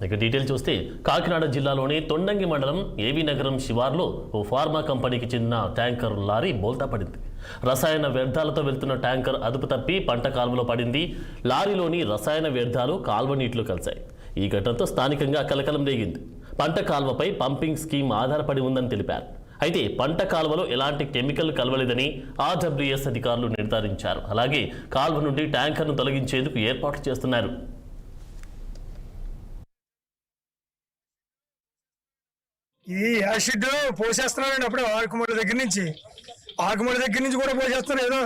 ఇక డీటెయిల్ చూస్తే కాకినాడ జిల్లాలోని తొండంగి మండలం ఏవి నగరం శివార్లో ఓ ఫార్మా కంపెనీకి చెందిన ట్యాంకర్ లారీ బోల్తా పడింది. రసాయన వ్యర్థాలతో వెళ్తున్న ట్యాంకర్ అదుపు తప్పి పంట కాలువలో పడింది. లారీలోని రసాయన వ్యర్థాలు కాల్వ నీటిలో కలిశాయి. ఈ ఘటనతో స్థానికంగా కలకలం రేగింది. పంట కాల్వపై పంపింగ్ స్కీమ్ ఆధారపడి ఉందని తెలిపారు. అయితే పంట కాల్వలో ఎలాంటి కెమికల్ కలవలేదని ఆర్డబ్ల్యూఎస్ అధికారులు నిర్ధారించారు. అలాగే కాల్వ నుండి ట్యాంకర్ను తొలగించేందుకు ఏర్పాట్లు చేస్తున్నారు. ఇది యాసిడ్ పోసేస్తున్నారండి. అప్పుడే ఆకుమూడి దగ్గర నుంచి కూడా పోసేస్తున్నారు. ఏదో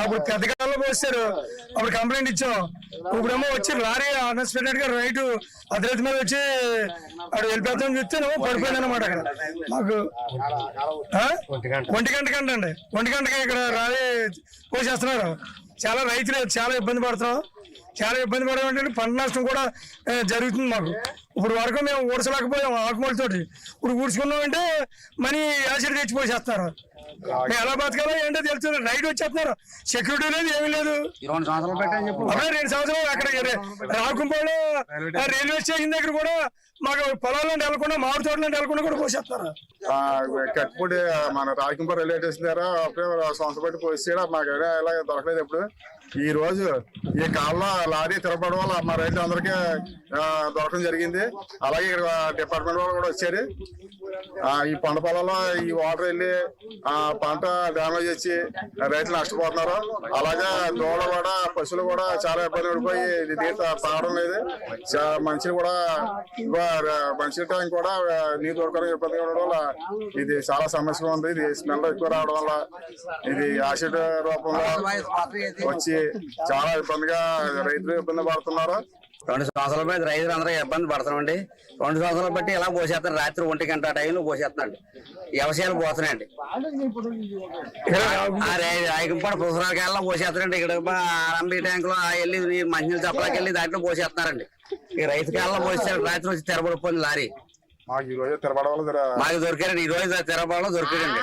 అప్పుడు పెద్దకాలంలో పోస్తారు, అప్పుడు కంప్లైంట్ ఇచ్చాం. ఇప్పుడేమో వచ్చి లారీ అన్ఎక్స్పెక్టెడ్ గా రైట్ అర్ధరాత్రి మీద వచ్చి అక్కడ వెళ్ళిపోతామని చెప్తే పడిపోయింది అనమాట. అక్కడ మాకు 1 గంటకి ఇక్కడ లారీ పోసేస్తున్నారు. చాలా రైతులు చాలా ఇబ్బంది పడుతున్నాం. అంటే పంట నష్టం కూడా జరుగుతుంది మాకు. ఇప్పుడు వరకు మేము ఊడ్చలేకపోయాం ఆకుమూలతోటి. ఇప్పుడు ఊడ్చుకున్నామంటే మనీ యాసిడ్ తెచ్చిపోసేస్తున్నారు. మేము ఎలా బతకాలో ఏంటో తెలుస్తుంది. రైట్ వచ్చేస్తున్నారు, సెక్యూరిటీ లేదు, ఏమీ లేదు. 2 సంవత్సరాలు అక్కడ రాకుంపాడు రైల్వే స్టేషన్ దగ్గర కూడా మాకు పొలాల్లో నెలకొండ మామిడి తోటలో నెలకొండ కూడా పోసేస్తున్నారు. కట్టుబడి మన రాకుంపాడు రైల్వే స్టేషన్ దగ్గర అప్పుడే సంవత్సరం బట్టి పోసేయడా మాకు ఎలా దొరకలేదు. ఎప్పుడు ఈ రోజు ఈ కాలంలో లారీ తిరగడం వల్ల మా రైతులు అందరికీ దొరకడం జరిగింది. అలాగే ఇక్కడ డిపార్ట్మెంట్ వాళ్ళు కూడా వచ్చారు. ఈ పంట పొలాల్లో ఈ వాటర్ వెళ్ళి పంట డ్యామేజ్ వచ్చి రైతులు నష్టపోతున్నారు. అలాగే దూడలు కూడా పశువులు కూడా చాలా ఇబ్బంది పడిపోయి నీరు తాగడం లేదు. మనుషులు కూడా మంచి ట్యాంక్ కూడా నీరు దొరకడం ఇబ్బంది ఉండడం వల్ల ఇది చాలా సమస్యగా ఉంది. ఇది స్మెల్ ఎక్కువ రావడం వల్ల ఇది యాసిడ్ రూపంలో వచ్చి చాలా ఇబ్బందిగా రైతులు ఇబ్బంది పడుతున్నారు. 2 సంవత్సరాల బట్టి రైతులు అందరూ ఇబ్బంది పడుతున్నామండి. 2 సంవత్సరాలు బట్టి ఎలా పోసేస్తారు, రాత్రి 1 గంట టైంలో పోసేస్తున్నాండి. వ్యవసాయాలు పోతున్నాయండి. రాయకంపాడు పుసరాలకెళ్ళ పోసేస్తారండి. ఇక్కడ ఆరంభి ట్యాంక్ లో వెళ్ళి మంచినీళ్ళు చప్పలకి వెళ్ళి దాంట్లో పోసేస్తున్నారండి. ఈ రైతుకి వెళ్ళ పోసేస్తారు. రాత్రి వచ్చి తెరబడిపోయింది లారీ. మాకు ఈ రోజు తెరబడ వల్ల మాకు దొరికారండి. ఈ రోజు తెరబడలో దొరికారండి.